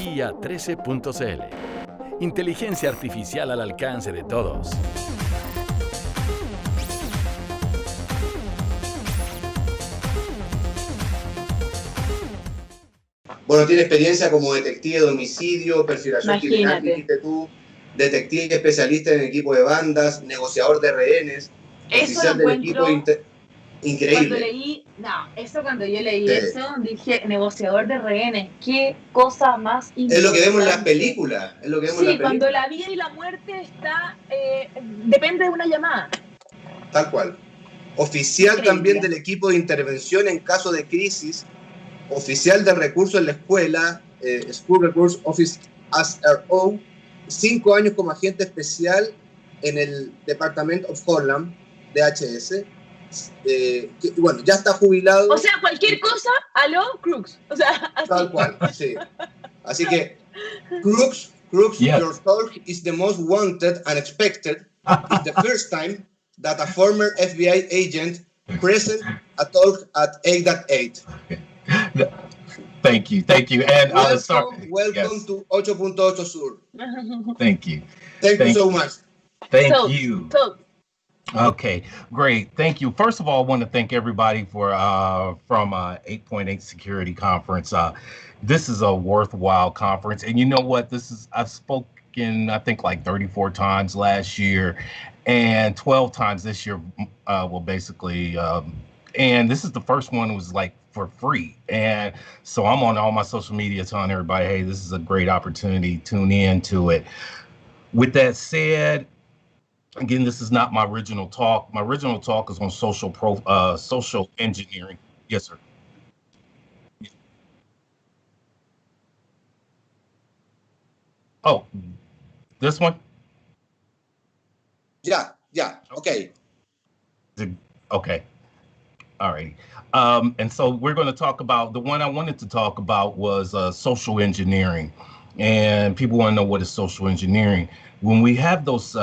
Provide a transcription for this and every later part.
Tecnología 13.cl. Inteligencia artificial al alcance de todos. Bueno, tiene experiencia como detective de homicidio, perfilación criminal, dijiste tú, detective especialista en equipo de bandas, negociador de rehenes, oficial del equipo. Increíble. Cuando yo leí eso, dije, negociador de rehenes, qué cosa más importante. Es lo que vemos en las películas. Cuando la vida y la muerte depende de una llamada. Tal cual. Oficial también del equipo de intervención en caso de crisis, oficial de recursos en la escuela, School Resource Office SRO, 5 años como agente especial en el Department of Homeland, DHS. Bueno, ya está jubilado. O sea, cualquier cosa, aló, Crux. O sea, así. Tal cual, sí. Así que, Crux, yes. Your talk is the most wanted and expected. It's the first time that a former FBI agent present a talk at 8.8. Thank you. And welcome to 8.8 Sur. Thank you. Thank you so much. Thank you. Okay, great. Thank you. First of all, I want to thank everybody for from 8.8 Security Conference. This is a worthwhile conference. And you know what? I've spoken, I think, like 34 times last year and 12 times this year. And this is the first one that was like for free. And so I'm on all my social media telling everybody, hey, this is a great opportunity. Tune in to it. With that said, again, this is not my original talk. My original talk is on social engineering. Yes, sir. Yeah. Oh, this one? Yeah. Okay. Okay. All right. And so we're going to talk about, the one I wanted to talk about was social engineering. And people want to know what is social engineering. When we have those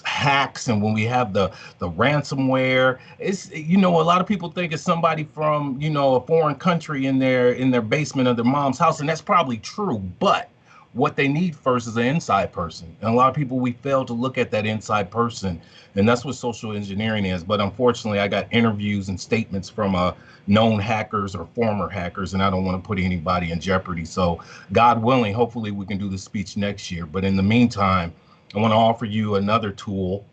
hacks and when we have the ransomware, it's, a lot of people think it's somebody from, a foreign country in their basement of their mom's house. And that's probably true. But what they need first is an inside person. And a lot of people, we fail to look at that inside person. And that's what social engineering is. But unfortunately, I got interviews and statements from known hackers or former hackers, and I don't want to put anybody in jeopardy. So God willing, hopefully we can do the speech next year. But in the meantime, I want to offer you another tool,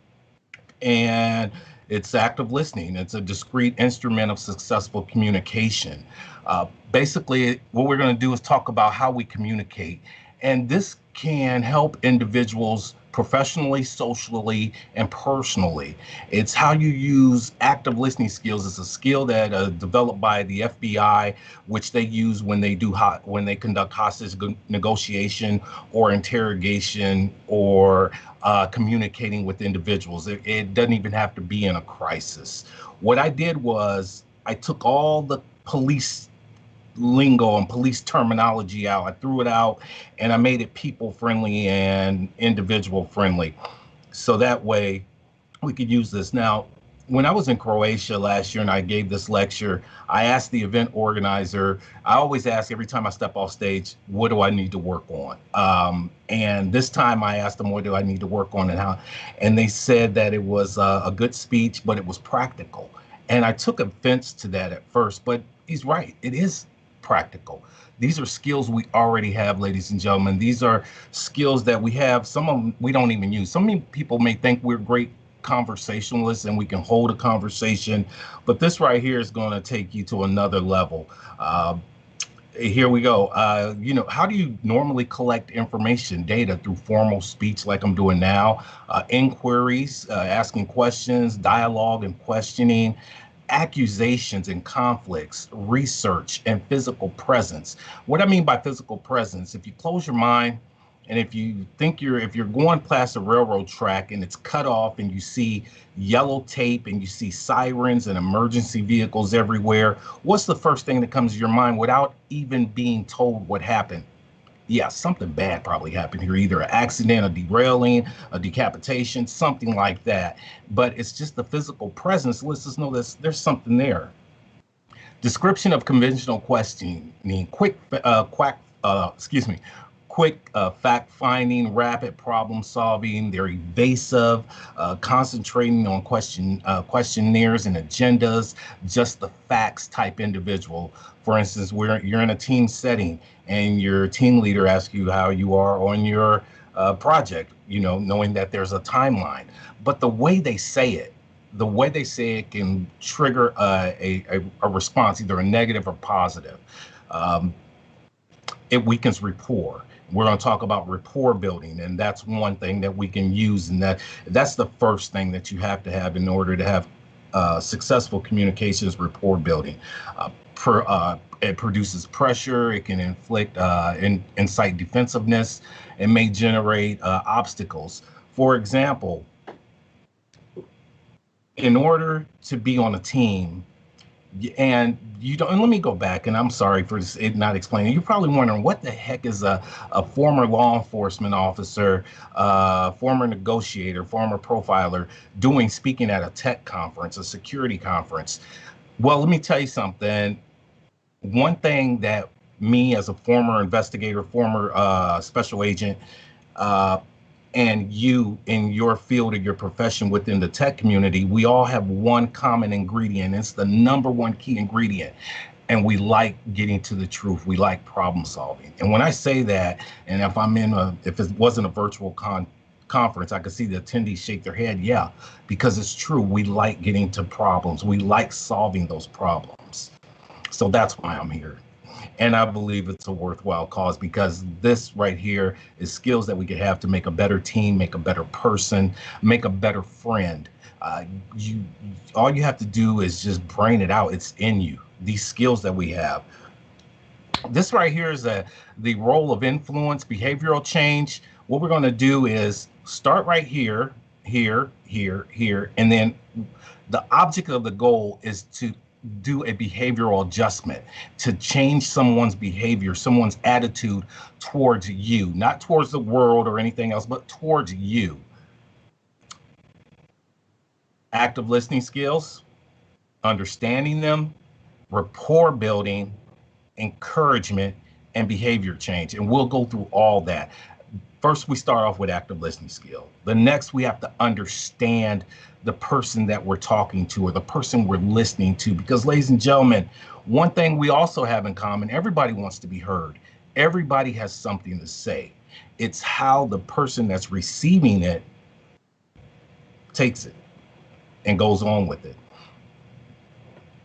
and it's active listening. It's a discrete instrument of successful communication. Basically, what we're going to do is talk about how we communicate. And this can help individuals professionally, socially, and personally. It's how you use active listening skills. It's a skill that developed by the FBI, which they use when they conduct hostage negotiation or interrogation or communicating with individuals. It doesn't even have to be in a crisis. What I did was I took all the police lingo and police terminology out. I threw it out and I made it people friendly and individual friendly. So that way we could use this. Now, when I was in Croatia last year and I gave this lecture, I asked the event organizer, I always ask every time I step off stage, what do I need to work on? And this time I asked them, what do I need to work on and how? And they said that it was a good speech, but it was practical. And I took offense to that at first, but he's right. It is practical. These are skills we already have, ladies and gentlemen. These are skills that we have. Some of them we don't even use. Some people may think we're great conversationalists and we can hold a conversation, but this right here is going to take you to another level. Here we go. How do you normally collect information, data through formal speech like I'm doing now, inquiries, asking questions, dialogue and questioning, accusations and conflicts, research, and physical presence. What I mean by physical presence, if you close your mind and if you think if you're going past a railroad track and it's cut off and you see yellow tape and you see sirens and emergency vehicles everywhere, what's the first thing that comes to your mind without even being told what happened? Yeah, something bad probably happened here, either an accident, a derailing, a decapitation, something like that. But it's just the physical presence lets us know there's something there. Description of conventional questioning, quick quick fact-finding, rapid problem-solving. They're evasive, concentrating on questionnaires and agendas, just the facts type individual. For instance, you're in a team setting and your team leader asks you how you are on your project, knowing that there's a timeline. But the way they say it can trigger a response, either a negative or positive. It weakens rapport. We're going to talk about rapport building, and that's one thing that we can use, and that's the first thing that you have to have in order to have successful communications. Rapport building. It produces pressure. It can inflict incite defensiveness. It may generate obstacles. For example, in order to be on a team, and let me go back, and I'm sorry for it not explaining. You're probably wondering, what the heck is a former law enforcement officer, former negotiator, former profiler speaking at a tech conference, a security conference? Well, let me tell you something. One thing that me as a former investigator, former special agent, and you in your field or your profession within the tech community, we all have one common ingredient. It's the number one key ingredient. And we like getting to the truth. We like problem solving. And when I say that, and if it wasn't a virtual conference, I could see the attendees shake their head. Yeah, because it's true. We like getting to problems. We like solving those problems. So that's why I'm here. And I believe it's a worthwhile cause, because this right here is skills that we could have to make a better team, make a better person, make a better friend. All you have to do is just brain it out. It's in you. These skills that we have. This right here is the role of influence, behavioral change. What we're going to do is start right here, here, and then the object of the goal is to do a behavioral adjustment, to change someone's behavior, someone's attitude towards you, not towards the world or anything else, but towards you. Active listening skills, understanding them, rapport building, encouragement, and behavior change. And we'll go through all that. First, we start off with active listening skill. The next, we have to understand the person that we're talking to, or the person we're listening to. Because, ladies and gentlemen, one thing we also have in common, everybody wants to be heard. Everybody has something to say. It's how the person that's receiving it takes it and goes on with it.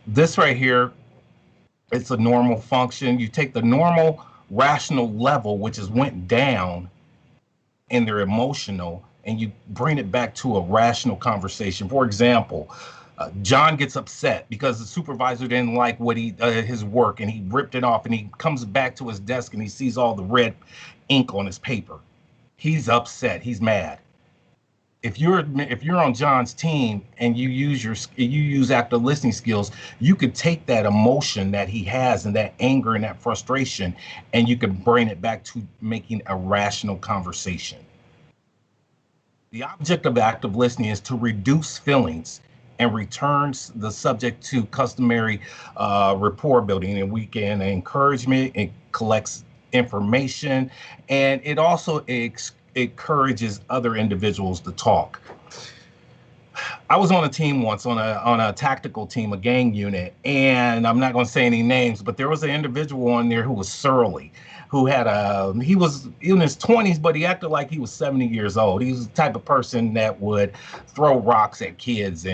This right here, it's a normal function. You take the normal rational level, which is went down, and they're emotional, and you bring it back to a rational conversation. For example, John gets upset because the supervisor didn't like what his work, and he ripped it off, and he comes back to his desk and he sees all the red ink on his paper. He's upset. He's mad. If you're on John's team and you use active listening skills, you could take that emotion that he has and that anger and that frustration, and you can bring it back to making a rational conversation. The object of active listening is to reduce feelings and returns the subject to customary rapport building, and we can encouragement. It collects information, and it also encourages other individuals to talk. I was on a team once, on a tactical team, a gang unit, and I'm not going to say any names, but there was an individual on there who was surly, who had he was in his 20s, but he acted like he was 70 years old. He was the type of person that would throw rocks at kids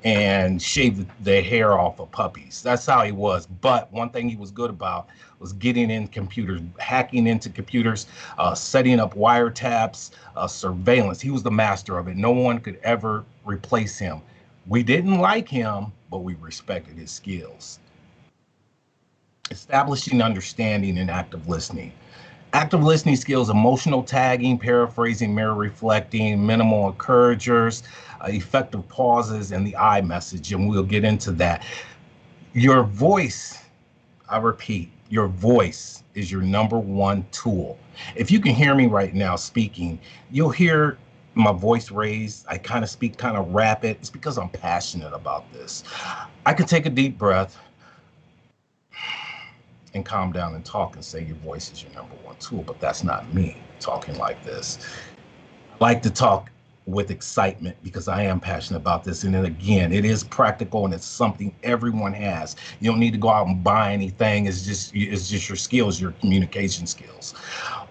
and shave the hair off of puppies. That's how he was. But one thing he was good about was getting in computers, hacking into computers, setting up wiretaps, surveillance. He was the master of it. No one could ever replace him. We didn't like him, but we respected his skills. Establishing understanding and active listening. Active listening skills: emotional tagging, paraphrasing, mirror reflecting, minimal encouragers, effective pauses, and the I message, and we'll get into that. Your voice, I repeat, your voice is your number one tool. If you can hear me right now speaking, you'll hear my voice raised. I kind of speak kind of rapid. It's because I'm passionate about this. I can take a deep breath and calm down and talk and say your voice is your number one tool, but that's not me talking like this. I like to talk with excitement because I am passionate about this. And then again, it is practical and it's something everyone has. You don't need to go out and buy anything. It's just your skills, your communication skills.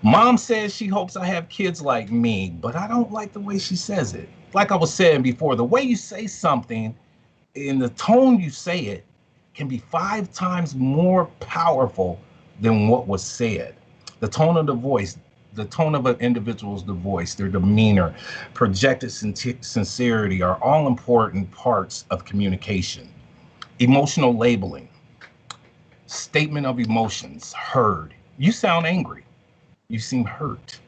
Mom says she hopes I have kids like me, but I don't like the way she says it. Like I was saying before, the way you say something in the tone you say it can be 5 times more powerful than what was said. The tone of the voice, the tone of an individual's voice, their demeanor, projected sincerity are all important parts of communication. Emotional labeling, statement of emotions, heard. You sound angry. You seem hurt.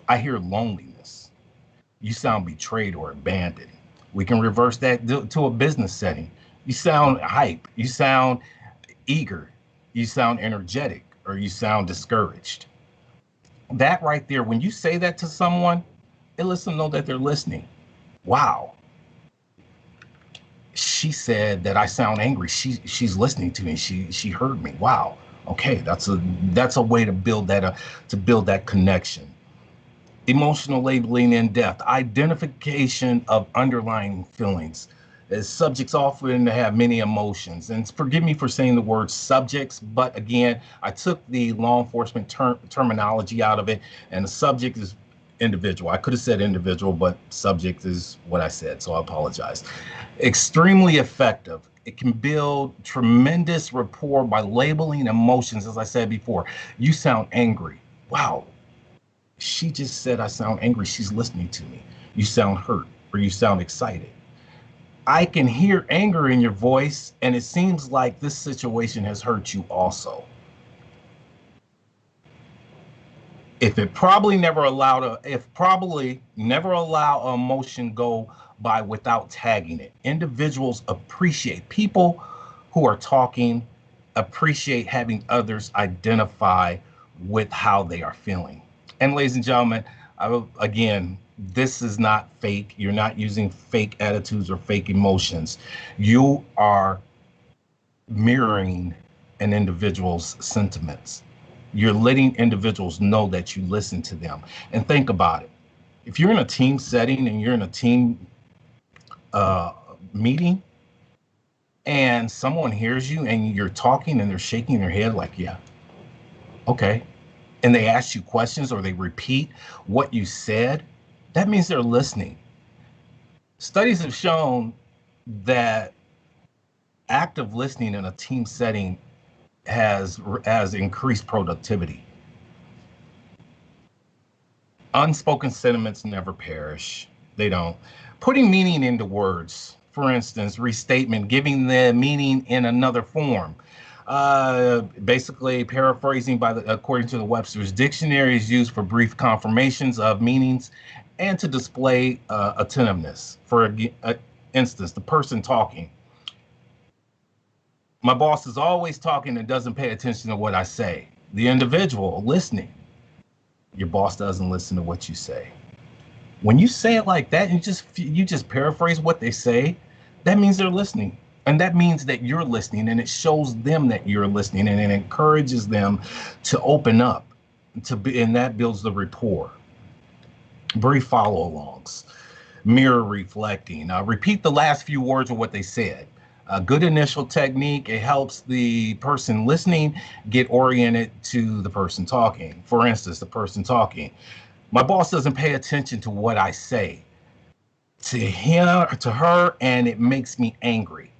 I hear loneliness. You sound betrayed or abandoned. We can reverse that to a business setting. You sound hype. You sound eager. You sound energetic, or you sound discouraged. That right there, when you say that to someone, it lets them know that they're listening. Wow. She said that I sound angry. She's listening to me. She heard me. Wow. Okay, that's a way to build that connection. Emotional labeling in depth, identification of underlying feelings. As subjects often have many emotions, and forgive me for saying the word subjects, but again, I took the law enforcement terminology out of it, and the subject is individual. I could have said individual, but subject is what I said, so I apologize. Extremely effective. It can build tremendous rapport by labeling emotions, as I said before. You sound angry. Wow, she just said I sound angry. She's listening to me. You sound hurt, or you sound excited. I can hear anger in your voice, and it seems like this situation has hurt you also. If probably never allow an emotion go by without tagging it. Individuals appreciate, people who are talking appreciate having others identify with how they are feeling. And ladies and gentlemen, again, this is not fake. You're not using fake attitudes or fake emotions. You are mirroring an individual's sentiments. You're letting individuals know that you listen to them. And think about it. If you're in a team setting and you're in a team meeting and someone hears you and you're talking and they're shaking their head like, yeah, okay. And they ask you questions or they repeat what you said, that means they're listening. Studies have shown that active listening in a team setting has increased productivity. Unspoken sentiments never perish. They don't. Putting meaning into words, for instance, restatement, giving the meaning in another form. Basically paraphrasing according to the Webster's Dictionary, is used for brief confirmations of meanings and to display attentiveness. For instance, the person talking. My boss is always talking and doesn't pay attention to what I say. The individual listening. Your boss doesn't listen to what you say. When you say it like that, you just paraphrase what they say, that means they're listening. And that means that you're listening, and it shows them that you're listening, and it encourages them to open up, and that builds the rapport. Brief follow-alongs, mirror reflecting. Repeat the last few words of what they said. A good initial technique, it helps the person listening get oriented to the person talking. For instance, the person talking. My boss doesn't pay attention to what I say to him, to her, and it makes me angry.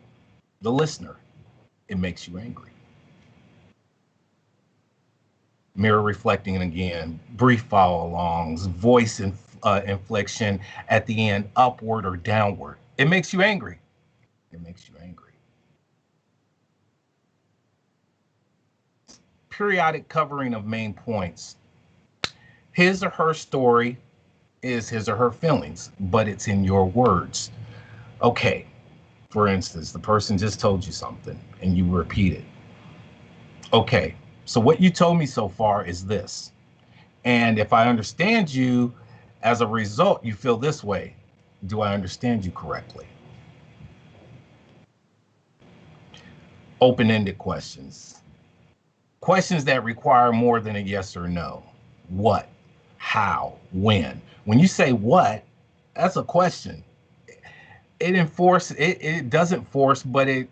The listener, it makes you angry. Mirror reflecting again, brief follow-alongs, voice inflection at the end, upward or downward. It makes you angry. It makes you angry. Periodic covering of main points. His or her story is his or her feelings, but it's in your words. Okay. For instance, the person just told you something and you repeat it. Okay, so what you told me so far is this. And if I understand you, as a result, you feel this way. Do I understand you correctly? Open-ended questions. Questions that require more than a yes or no. What, how, when. When you say what, that's a question. It doesn't force, but it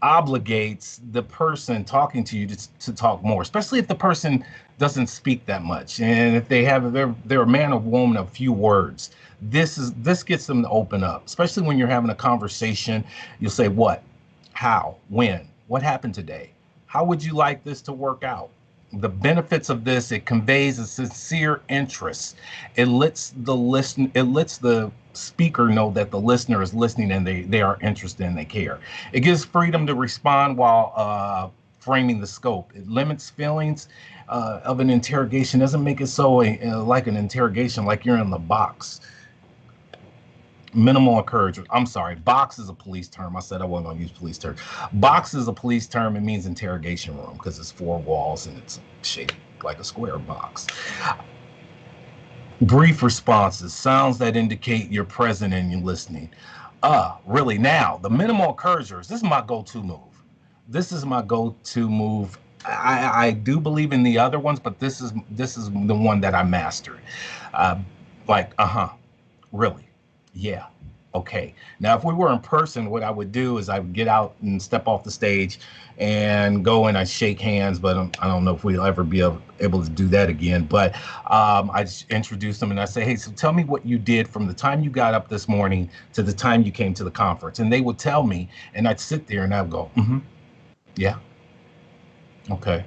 obligates the person talking to you to talk more, especially if the person doesn't speak that much, and if they're a man or woman of few words. This gets them to open up, especially when you're having a conversation. You'll say what, how, when, what happened today, how would you like this to work out? The benefits of this: it conveys a sincere interest. It lets the speaker know that the listener is listening and they are interested and they care. It gives freedom to respond while framing the scope. It limits feelings of an interrogation. Doesn't make it so like an interrogation, like you're in the box. Minimal encouragement. I'm sorry, box is a police term. I said I wasn't gonna use police term. Box is a police term. It means interrogation room because it's 4 walls and it's shaped like a square box. Brief responses, sounds that indicate you're present and you're listening. Really, now, the minimal encouragers, this is my go-to move. I do believe in the other ones, but this is the one that I mastered. Really, yeah, okay. Now, if we were in person, what I would do is I would get out and step off the stage and go and I shake hands, but I don't know if we'll ever be able to do that again. But I just introduce them and I say, hey, so tell me what you did from the time you got up this morning to the time you came to the conference. And they would tell me, and I'd sit there and I'd go, yeah, okay.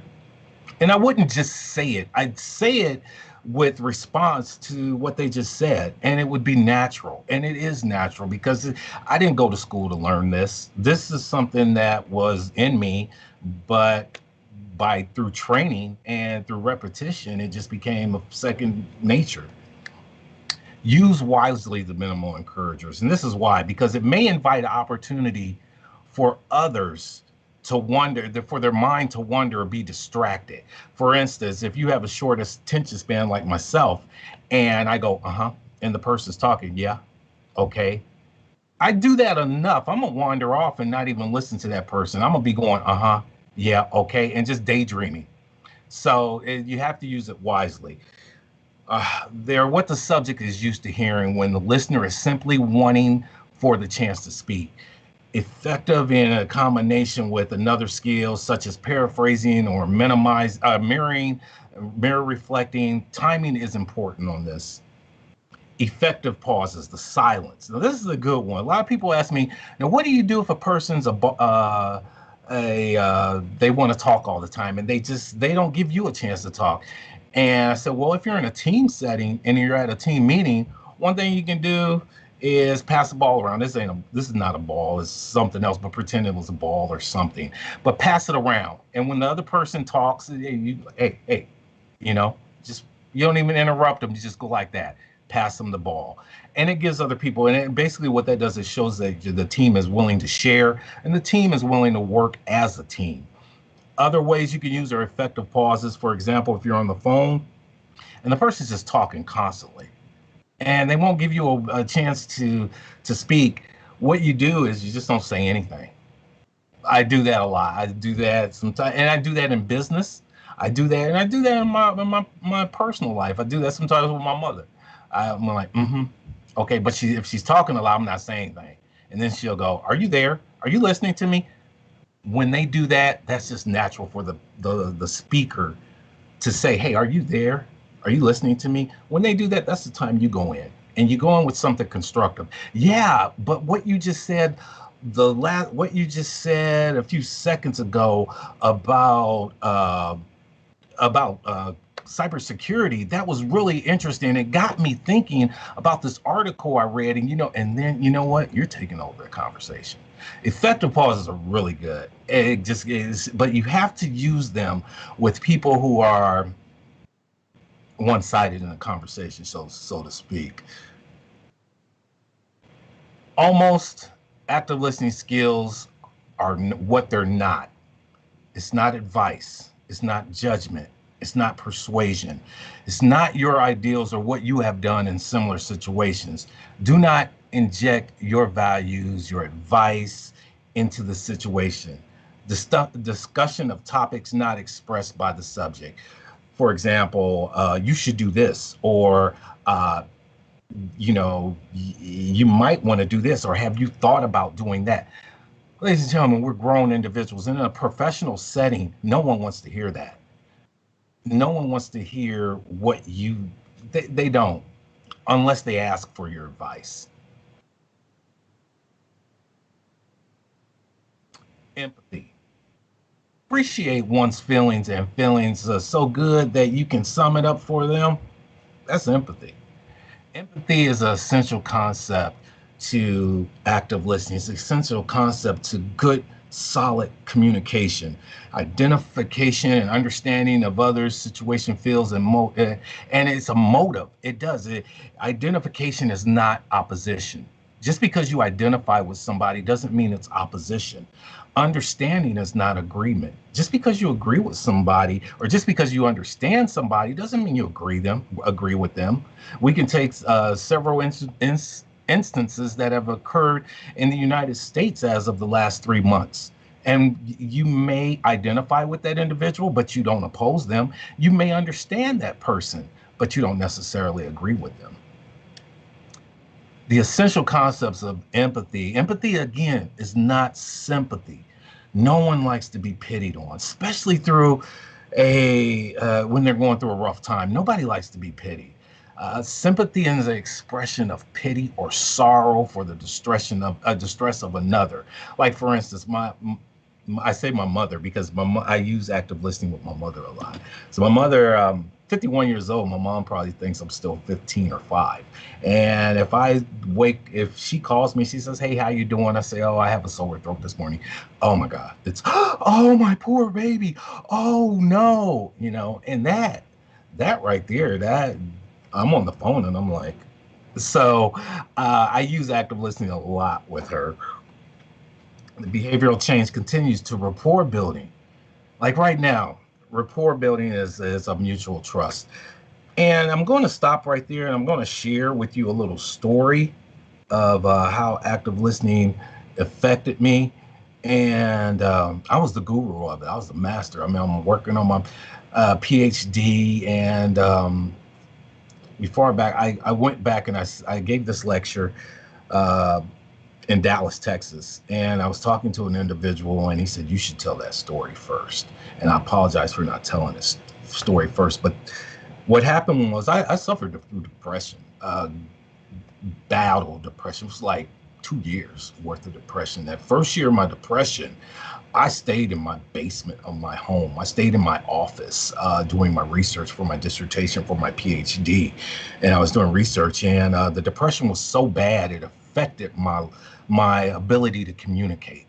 And I wouldn't just say it. I'd say it with response to what they just said, and it would be natural. And it is natural because I didn't go to school to learn this. This is something that was in me, but through training and through repetition, it just became a second nature. Use wisely the minimal encouragers. And this is why, because it may invite an opportunity for others to wonder, for their mind to wander or be distracted. For instance, if you have a short attention span like myself, and I go, and the person's talking, yeah, okay. I do that enough, I'm gonna wander off and not even listen to that person. I'm gonna be going, yeah, okay, and just daydreaming. So you have to use it wisely. They're what the subject is used to hearing when the listener is simply wanting for the chance to speak. Effective in a combination with another skill such as paraphrasing or mirroring, mirror reflecting. Timing is important on this. Effective pauses, the silence. Now this is a good one. A lot of people ask me, now what do you do if a person's they want to talk all the time and they don't give you a chance to talk? And I said, well, if you're in a team setting and you're at a team meeting, one thing you can do is pass the ball around. This is not a ball, it's something else, but pretend it was a ball or something. But pass it around. And when the other person talks, hey, you know, just, you don't even interrupt them, you just go like that. Pass them the ball. And it gives other people, and basically what that does is shows that the team is willing to share and the team is willing to work as a team. Other ways you can use are effective pauses. For example, if you're on the phone and the person's just talking constantly, and they won't give you a chance to speak, what you do is you just don't say anything. I do that a lot. I do that sometimes, and I do that in business. I do that, and I do that in my personal life. I do that sometimes with my mother. I'm like, okay, but if she's talking a lot, I'm not saying anything. And then she'll go, are you there? Are you listening to me? When they do that, that's just natural for the speaker to say, hey, are you there? Are you listening to me? When they do that, that's the time you go in, and you go in with something constructive. Yeah, but what you just said, what you just said a few seconds ago about cybersecurity, that was really interesting. It got me thinking about this article I read, and then you know what? You're taking over the conversation. Effective pauses are really good. It just is, but you have to use them with people who are one-sided in a conversation, so to speak. Almost active listening skills are what they're not. It's not advice. It's not judgment. It's not persuasion. It's not your ideals or what you have done in similar situations. Do not inject your values, your advice into the situation. discussion of topics not expressed by the subject. For example, you should do this, or you might want to do this, or have you thought about doing that? Ladies and gentlemen, we're grown individuals. In a professional setting, no one wants to hear that. No one wants to hear what they don't, unless they ask for your advice. Empathy. Appreciate one's feelings, and feelings are so good that you can sum it up for them. That's empathy. Empathy is an essential concept to active listening. It's an essential concept to good, solid communication, identification and understanding of others' situation, feels, and it's a motive. Identification is not opposition. Just because you identify with somebody doesn't mean it's opposition. Understanding is not agreement. Just because you agree with somebody, or just because you understand somebody, doesn't mean you agree with them. We can take several instances that have occurred in the United States as of the last 3 months. And you may identify with that individual, but you don't oppose them. You may understand that person, but you don't necessarily agree with them. The essential concepts of empathy. Empathy, again, is not sympathy. No one likes to be pitied on, especially through when they're going through a rough time. Nobody likes to be pitied. Sympathy is an expression of pity or sorrow for the distress of another. Like, for instance, I say my mother because I use active listening with my mother a lot. So my mother, 51 years old, my mom probably thinks I'm still 15 or 5. And if she calls me, she says, "Hey, how you doing?" I say, "Oh, I have a sore throat this morning." Oh my God, it's, "Oh, my poor baby. Oh no." And that right there, that I'm on the phone and I'm like, so I use active listening a lot with her. The behavioral change continues to rapport building. Like right now, rapport building is a mutual trust. And I'm going to stop right there, and I'm going to share with you a little story of how active listening affected me. And I was the guru of it. I was the master. I mean, I'm working on my PhD, and before I went back and I gave this lecture in Dallas, Texas, and I was talking to an individual, and he said, "You should tell that story first." And I apologize for not telling this story first, but what happened was I suffered through depression, battled depression. It was like 2 years worth of depression. That first year of my depression, I stayed in my basement of my home. I stayed in my office doing my research for my dissertation for my PhD. And I was doing research, and the depression was so bad, it affected my ability to communicate.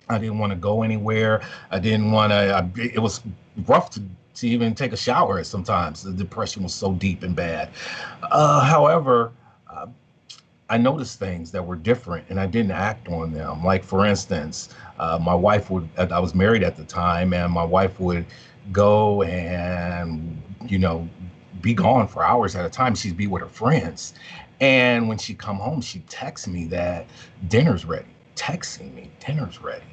I didn't want to go anywhere. I didn't want to, it was rough to even take a shower at sometimes. The depression was so deep and bad. However, I noticed things that were different, and I didn't act on them. Like, for instance, my wife I was married at the time, and my wife would go and, be gone for hours at a time. She'd be with her friends. And when she'd come home, she'd text me that dinner's ready. Texting me, dinner's ready.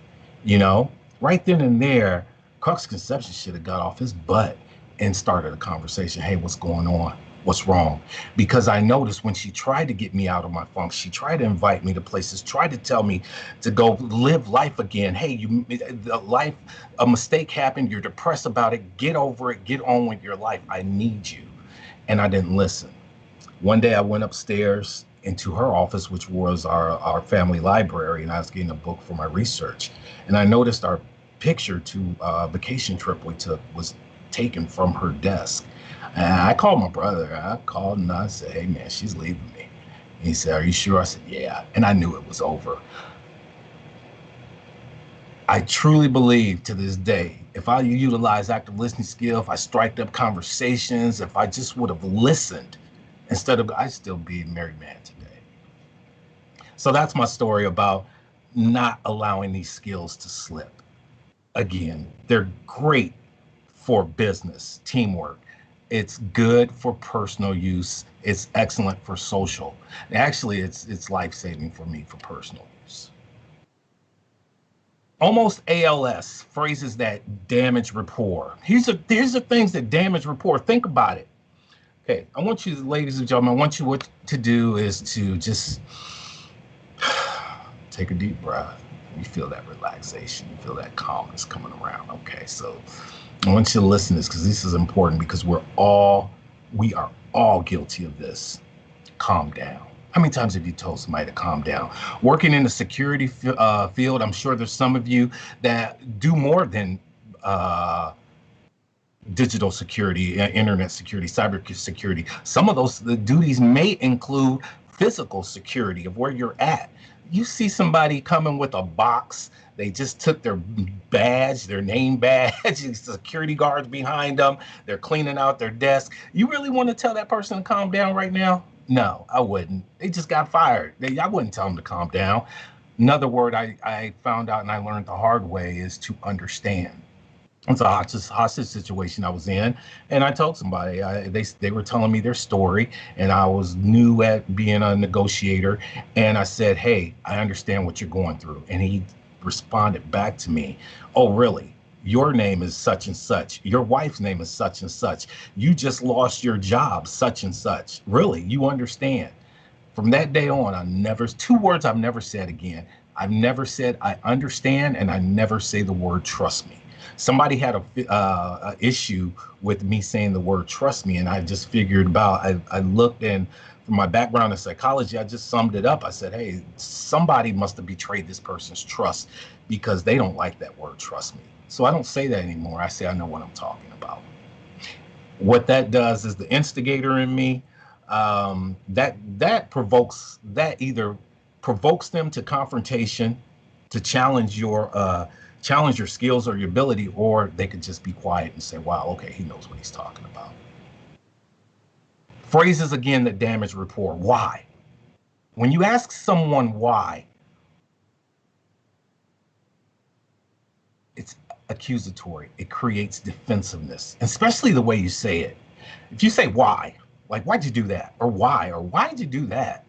Right then and there, Crux Conception should have got off his butt and started a conversation. "Hey, what's going on? What's wrong?" Because I noticed when she tried to get me out of my funk, she tried to invite me to places, tried to tell me to go live life again. "Hey, a mistake happened. You're depressed about it. Get over it. Get on with your life. I need you." And I didn't listen. One day I went upstairs into her office, which was our family library, and I was getting a book for my research. And I noticed our picture to a vacation trip we took was taken from her desk. And I called my brother. I called and I said, "Hey man, she's leaving me." And he said, "Are you sure?" I said, "Yeah." And I knew it was over. I truly believe to this day, if I utilize active listening skill, if I striked up conversations, if I just would have listened, I'd still be a married man today. So that's my story about not allowing these skills to slip. Again, they're great for business, teamwork. It's good for personal use. It's excellent for social. Actually, it's life-saving for me for personal use. almost ALS, phrases that damage rapport. Here's the things that damage rapport. Think about it. Okay, I want you, ladies and gentlemen, what to do is to just take a deep breath. You feel that relaxation, you feel that calmness coming around. Okay, so I want you to listen to this because this is important, because we are all guilty of this. Calm down. How many times have you told somebody to calm down? Working in the security field, I'm sure there's some of you that do more than digital security, internet security, cyber security. Some of the duties may include physical security of where you're at. You see somebody coming with a box, they just took their badge, their name badge, security guards behind them, they're cleaning out their desk. You really want to tell that person to calm down right now? No, I wouldn't. They just got fired. I wouldn't tell them to calm down. Another word I found out and I learned the hard way is to understand. It's a hostage situation I was in, and I told somebody, they were telling me their story, and I was new at being a negotiator, and I said, hey, I understand what you're going through. And he responded back to me, oh, really? Your name is such and such. Your wife's name is such and such. You just lost your job, such and such. Really? You understand? From that day on, two words I've never said again. I've never said I understand, and I never say the word trust me. Somebody had a issue with me saying the word trust me, and I just figured I looked, and from my background in psychology, I just summed it up. I said, hey, somebody must have betrayed this person's trust because they don't like that word trust me. So I don't say that anymore. I say I know what I'm talking about. What that does is the instigator in me, that either provokes them to confrontation, to challenge your skills or your ability, or they could just be quiet and say, wow, okay, he knows what he's talking about. Phrases, again, that damage rapport. Why? When you ask someone why, it's accusatory. It creates defensiveness, especially the way you say it. If you say why, like, why'd you do that? Or why'd you do that?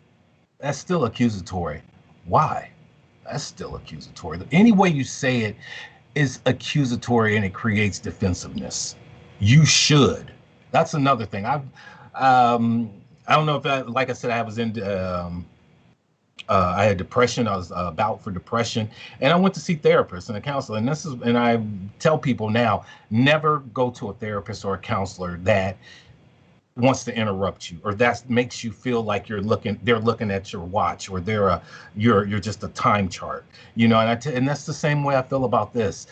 That's still accusatory. Why? That's still accusatory. Any way you say it is accusatory, and it creates defensiveness. You should. That's another thing. I don't know if like I said, I was in, I had depression. I was about for depression, and I went to see therapists and a counselor. And I tell people now, never go to a therapist or a counselor that wants to interrupt you, or that makes you feel like they're looking at your watch, or you're just a time chart, and and that's the same way I feel about this.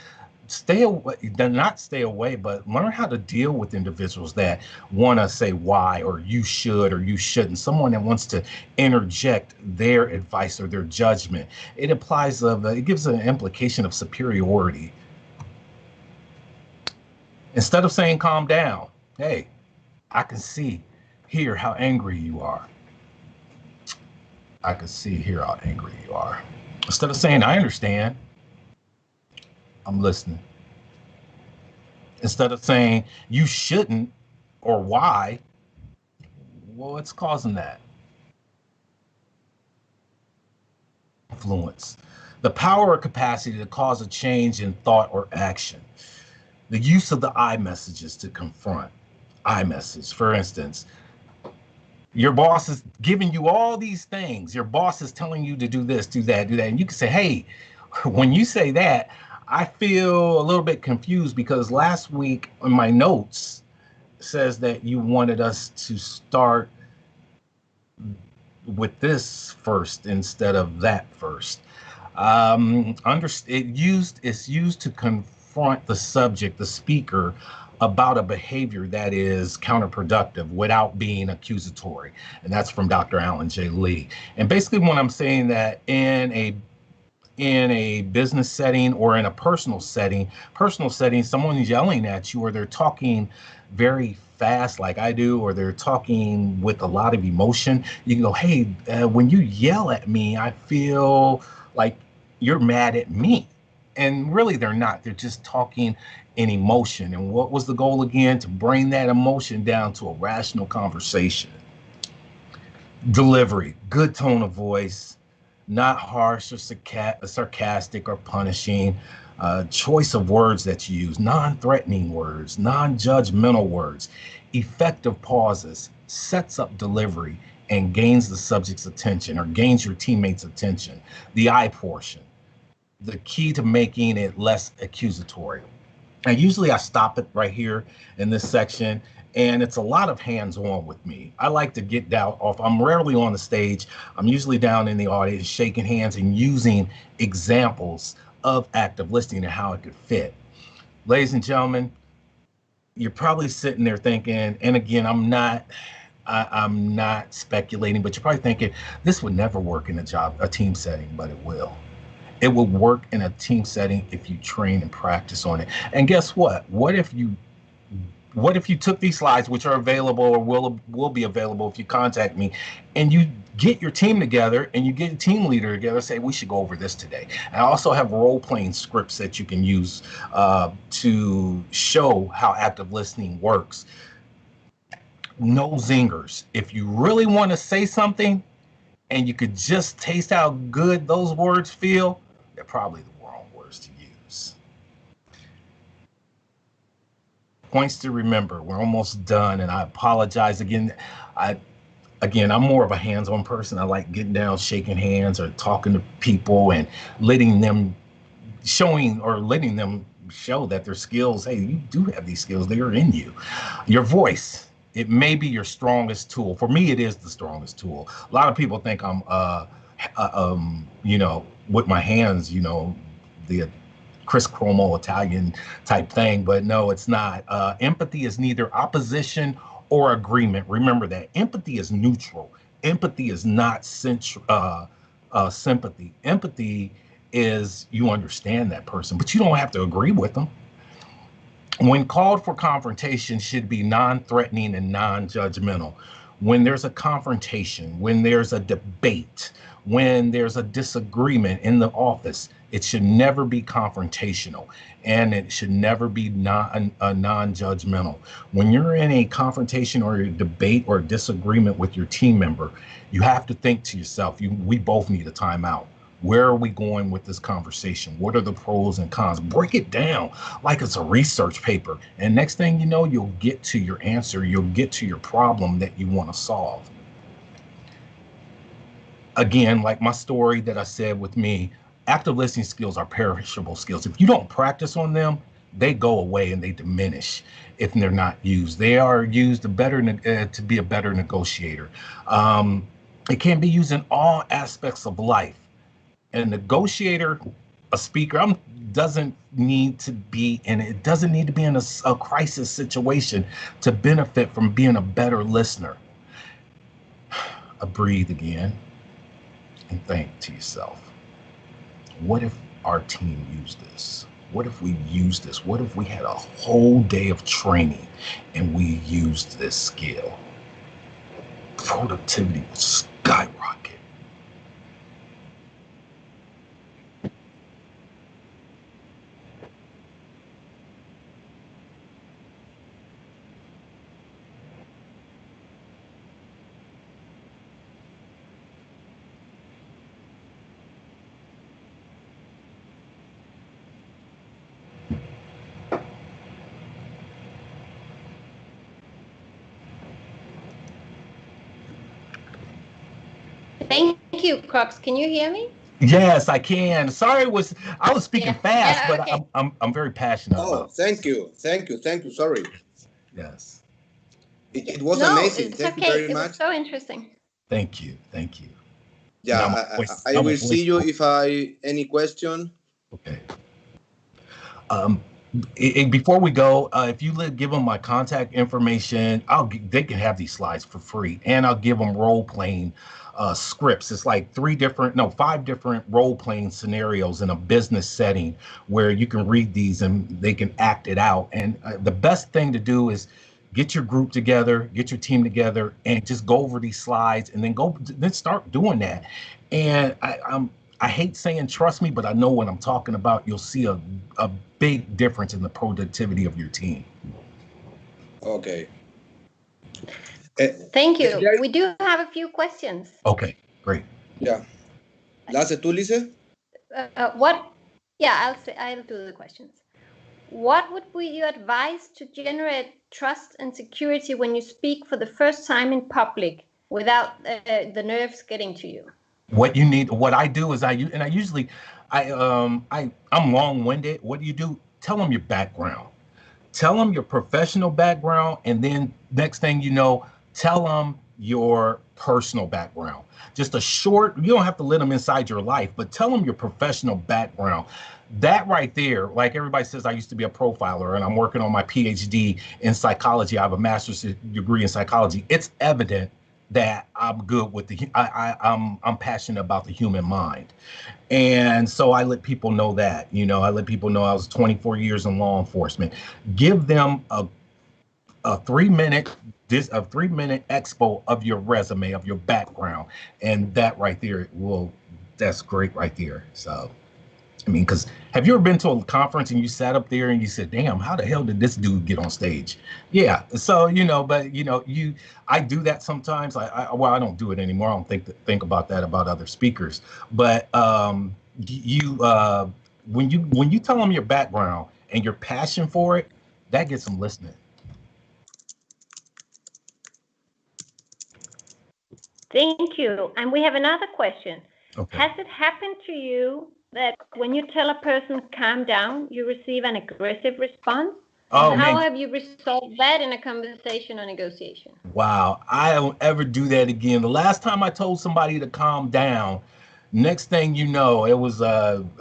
Not stay away, but learn how to deal with individuals that want to say why, or you should, or you shouldn't. Someone that wants to interject their advice or their judgment. It gives an implication of superiority. Instead of saying calm down, hey, I can hear how angry you are. I can hear how angry you are. Instead of saying, I understand, I'm listening. Instead of saying, you shouldn't, or why, well, what's causing that? Influence. The power or capacity to cause a change in thought or action. The use of the I messages to confront. iMessage, for instance, your boss is giving you all these things. Your boss is telling you to do this, do that, do that. And you can say, hey, when you say that, I feel a little bit confused because last week in my notes says that you wanted us to start with this first instead of that first. It's used to confront the subject, the speaker, about a behavior that is counterproductive without being accusatory. And that's from Dr. Alan J. Lee. And basically when I'm saying that in a business setting or in a personal setting, someone's yelling at you, or they're talking very fast like I do, or they're talking with a lot of emotion, you can go, hey, when you yell at me, I feel like you're mad at me. And really they're not. They're just talking in emotion. And what was the goal again? To bring that emotion down to a rational conversation. Delivery, good tone of voice, not harsh or sarcastic or punishing. Choice of words that you use, non-threatening words, non-judgmental words, effective pauses, sets up delivery, and gains the subject's attention or gains your teammates' attention. The I portion, the key to making it less accusatory. And usually I stop it right here in this section, and it's a lot of hands-on with me. I like to get down off. I'm rarely on the stage. I'm usually down in the audience, shaking hands and using examples of active listening and how it could fit. Ladies and gentlemen, you're probably sitting there thinking, and again, I'm not speculating, but you're probably thinking this would never work in a team setting, but it will. It will work in a team setting if you train and practice on it. And guess what? What if you took these slides, which are available or will be available if you contact me, and you get your team together and you get a team leader together, say, we should go over this today. I also have role-playing scripts that you can use to show how active listening works. No zingers. If you really want to say something and you could just taste how good those words feel, they're probably the wrong words to use. Points to remember. We're almost done, and I apologize again. I'm more of a hands-on person. I like getting down, shaking hands, or talking to people and letting them show that their skills, hey, you do have these skills, they are in you. Your voice, it may be your strongest tool. For me, it is the strongest tool. A lot of people think I'm, with my hands, the Chris Cuomo Italian type thing, but no, it's not. Empathy is neither opposition or agreement. Remember that. Empathy is neutral. Empathy is not sympathy. Empathy is you understand that person, but you don't have to agree with them. When called for confrontation, should be non-threatening and non-judgmental. When there's a confrontation, when there's a debate, when there's a disagreement in the office, it should never be confrontational, and it should never be non-judgmental. When you're in a confrontation or a debate or a disagreement with your team member, you have to think to yourself, we both need a timeout. Where are we going with this conversation? What are the pros and cons? Break it down like it's a research paper. And next thing you know, you'll get to your answer. You'll get to your problem that you want to solve. Again, like my story that I said with me, active listening skills are perishable skills. If you don't practice on them, they go away and they diminish if they're not used. They are used to be a better negotiator. It can be used in all aspects of life. A negotiator, a speaker, doesn't need to be in a crisis situation to benefit from being a better listener. Breathe again and think to yourself, what if our team used this? What if we used this? What if we had a whole day of training and we used this skill? Productivity would skyrocket. Thank you, Crux. Can you hear me? Yes, I can. Sorry, I was speaking fast, but okay. I'm very passionate about it. Thank you. Sorry. Yes. It was amazing. Thank you very much. It was so interesting. Thank you. Yeah, I will see you if any question. Okay. Before we go, if you give them my contact information, they can have these slides for free, and I'll give them role-playing scripts. It's like 5 different role-playing scenarios in a business setting where you can read these and they can act it out. And the best thing to do is get your group together, get your team together, and just go over these slides, and then start doing that. And I hate saying trust me, but I know what I'm talking about. You'll see a big difference in the productivity of your team. Okay. Thank you. We do have a few questions. Okay, great. Yeah. ¿La haces tú, Lice? I'll do the questions. What would be your advice to generate trust and security when you speak for the first time in public without the nerves getting to you? What I do is I'm long-winded. What do you do? Tell them your background. Tell them your professional background, and then next thing you know, tell them your personal background. Just a short, you don't have to let them inside your life, but tell them your professional background. That right there, like everybody says, I used to be a profiler and I'm working on my PhD in psychology. I have a master's degree in psychology. It's evident that I'm good with I'm passionate about the human mind. And so I let people know that, I let people know I was 24 years in law enforcement. Give them a 3-minute expo of your resume, of your background. And that right there that's great right there. So, because have you ever been to a conference and you sat up there and you said, damn, how the hell did this dude get on stage? Yeah. So, I do that sometimes. I don't do it anymore. I don't think about that about other speakers. But when you tell them your background and your passion for it, that gets them listening. Thank you. And we have another question. Okay. Has it happened to you that when you tell a person calm down, you receive an aggressive response? Oh, How man. have you resolved that in a conversation or negotiation? Wow, I don't ever do that again. The last time I told somebody to calm down, next thing you know, it was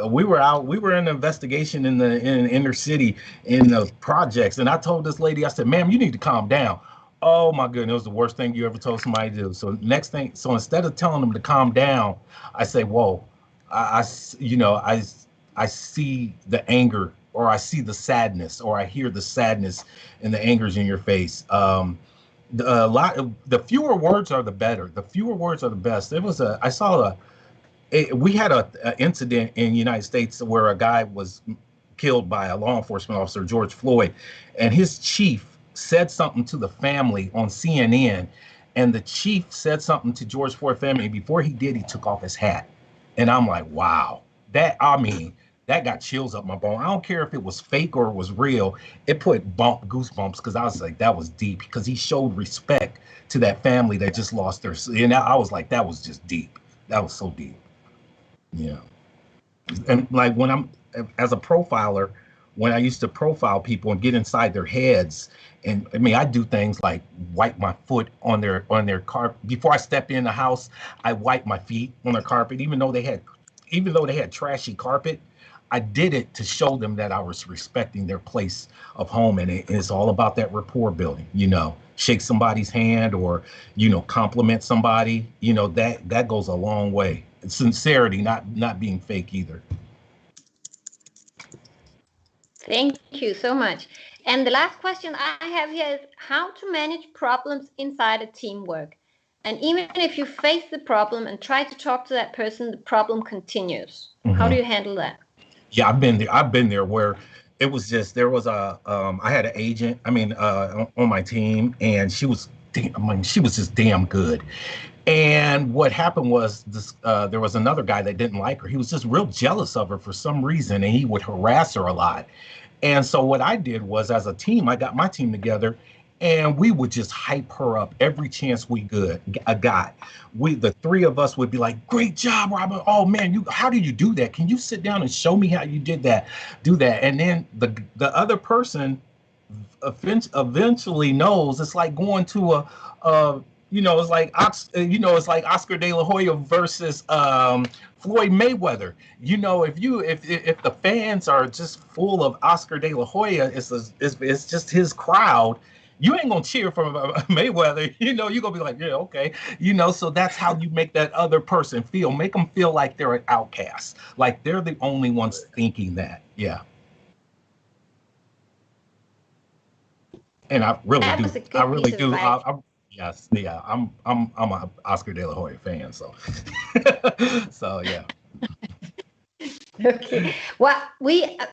we were in an investigation in inner city in the projects, and I told this lady, I said, ma'am, you need to calm down. Oh my goodness, it was the worst thing you ever told somebody to do. So instead of telling them to calm down, I say, whoa, I see the anger, or I see the sadness, or I hear the sadness and the angers in your face. The fewer words are the better. The fewer words are the best. We had an incident in the United States where a guy was killed by a law enforcement officer, George Floyd, and his chief said something to the family on CNN, and the chief said something to George Floyd family. Before he did, he took off his hat. And I'm like, wow, that got chills up my bone. I don't care if it was fake or it was real. It put goosebumps, because I was like, that was deep, because he showed respect to that family that just lost their, and I was like, that was just deep. That was so deep. Yeah. And like as a profiler, when I used to profile people and get inside their heads, and I do things like wipe my foot on their carpet before I step in the house. I wipe my feet on their carpet, even though they had trashy carpet. I did it to show them that I was respecting their place of home, and it's all about that rapport building. Shake somebody's hand, or compliment somebody. That goes a long way. Sincerity, not being fake either. Thank you so much. And the last question I have here is how to manage problems inside a teamwork. And even if you face the problem and try to talk to that person, the problem continues. Mm-hmm. How do you handle that? Yeah, I've been there where it was just, there was I had an agent, on my team, and she was just damn good. And what happened was there was another guy that didn't like her. He was just real jealous of her for some reason, and he would harass her a lot. And so what I did was, as a team, I got my team together, and we would just hype her up every chance we got. The three of us would be like, great job, Robin. Oh man, how did you do that? Can you sit down and show me how you did that? Do that. And then the other person eventually knows. It's like going to it's like Oscar De La Hoya versus Floyd Mayweather. If the fans are just full of Oscar De La Hoya, it's just his crowd. You ain't gonna cheer for Mayweather. You're gonna be like, yeah, okay. So that's how you make that other person feel. Make them feel like they're an outcast, like they're the only ones thinking that. Yeah. And I really do. I really do. Yes, yeah. I'm an Oscar De La Hoya fan, so so yeah. Okay. Well,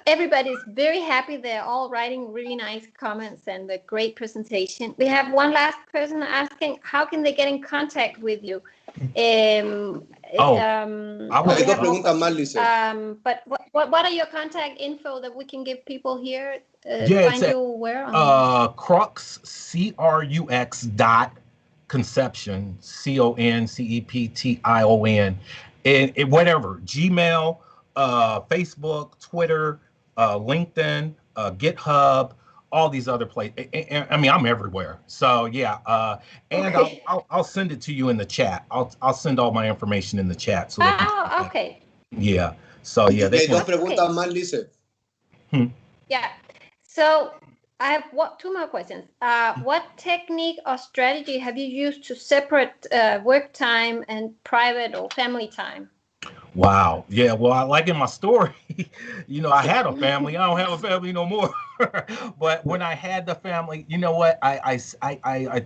everybody's very happy. They're all writing really nice comments and the great presentation. We have one last person asking, how can they get in contact with you? Hay dos preguntas más, Lizeth. But what are your contact info that we can give people here? Find you where? Crux, CRUX dot Conception, CONCEPTION, and whatever, Gmail, Facebook, Twitter, LinkedIn, GitHub, all these other places. I mean, I'm everywhere. So yeah, and okay. I'll send it to you in the chat. I'll send all my information in the chat. So okay. Yeah. So yeah. Hay dos preguntas más, Lizeth. Yeah. So I have two more questions. What technique or strategy have you used to separate work time and private or family time? Wow. Yeah. Well, like in my story, I had a family. I don't have a family no more. But when I had the family, you know what? I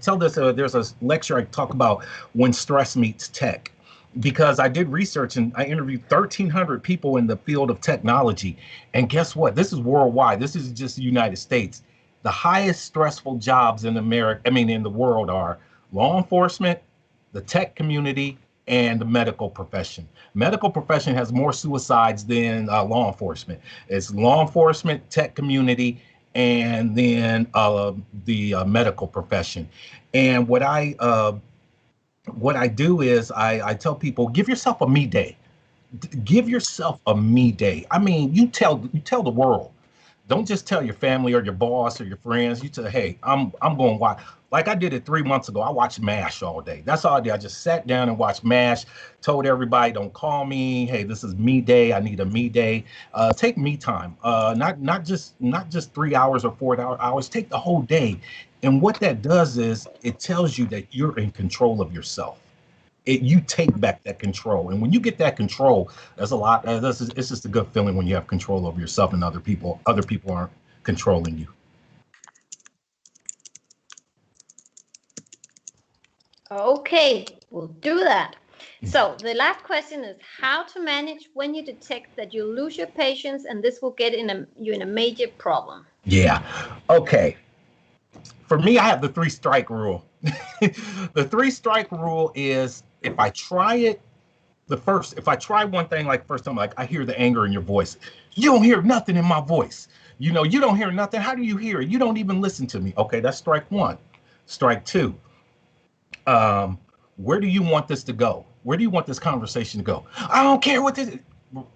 tell this. There's a lecture I talk about when stress meets tech, because I did research and I interviewed 1,300 people in the field of technology. And guess what? This is worldwide. This is just the United States. The highest stressful jobs in in the world are law enforcement, the tech community, and the medical profession. Medical profession has more suicides than law enforcement. It's law enforcement, tech community, and then the medical profession. And what I do is I tell people, give yourself a me day. Give yourself a me day. I mean, you tell the world. Don't just tell your family or your boss or your friends. You tell, hey, I'm going to watch. Like I did it 3 months ago. I watched MASH all day. That's all I did. I just sat down and watched MASH, told everybody, don't call me. Hey, this is me day. I need a me day. Take me time. Not just 3 hours or 4 hours. Take the whole day. And what that does is it tells you that you're in control of yourself. You take back that control. And when you get that control, there's a lot. It's just a good feeling when you have control over yourself and other people aren't controlling you. Okay, we'll do that. So the last question is how to manage when you detect that you lose your patience and this will get you in a major problem. Yeah. Okay. For me, I have the 3-strike rule. The 3-strike rule is if I try one thing like first time, like I hear the anger in your voice. You don't hear nothing in my voice. You don't hear nothing. How do you hear it? You don't even listen to me. Okay, that's strike 1. Strike 2. Where do you want this to go? Where do you want this conversation to go? I don't care what this is.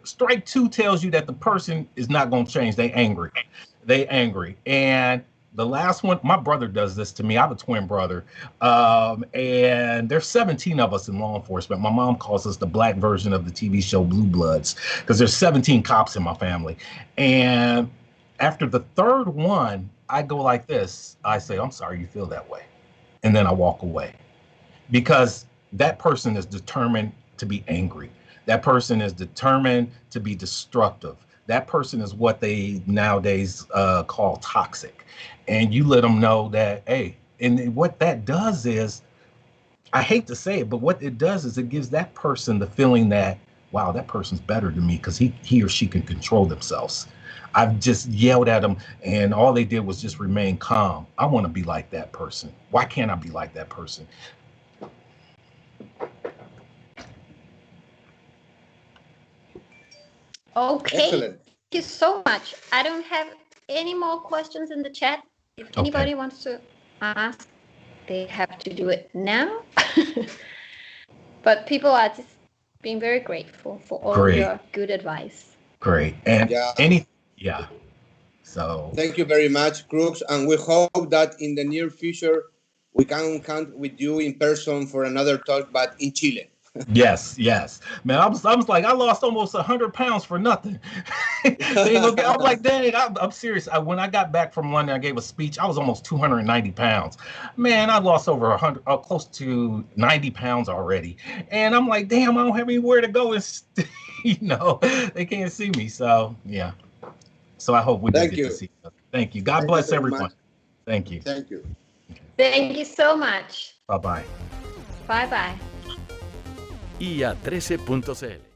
Strike 2 tells you that the person is not going to change. They angry. And the last one, my brother does this to me. I have a twin brother. And there's 17 of us in law enforcement. My mom calls us the black version of the TV show Blue Bloods because there's 17 cops in my family. And after the third one, I go like this. I say, I'm sorry you feel that way. And then I walk away because that person is determined to be angry. That person is determined to be destructive. That person is what they nowadays call toxic. And you let them know that, hey, and what that does is, I hate to say it, but what it does is it gives that person the feeling that, wow, that person's better than me because he or she can control themselves. I've just yelled at them and all they did was just remain calm. I want to be like that person. Why can't I be like that person? Okay. Excellent. Thank you so much. I don't have any more questions in the chat. If anybody wants to ask, they have to do it now. But people are just being very grateful for all your good advice. Great. And So thank you very much, Crux, and we hope that in the near future we can count with you in person for another talk, but in Chile. Yes. Man, I was like, I lost almost 100 pounds for nothing. I'm like, dang, I'm serious. When I got back from London, I gave a speech. I was almost 290 pounds. Man, I lost over 100, close to 90 pounds already. And I'm like, damn, I don't have anywhere to go. They can't see me. So, yeah. So I hope we get to see you. Thank you. God bless everyone. Thank you. Thank you. Thank you so much. Bye-bye. Bye-bye. IA13.cl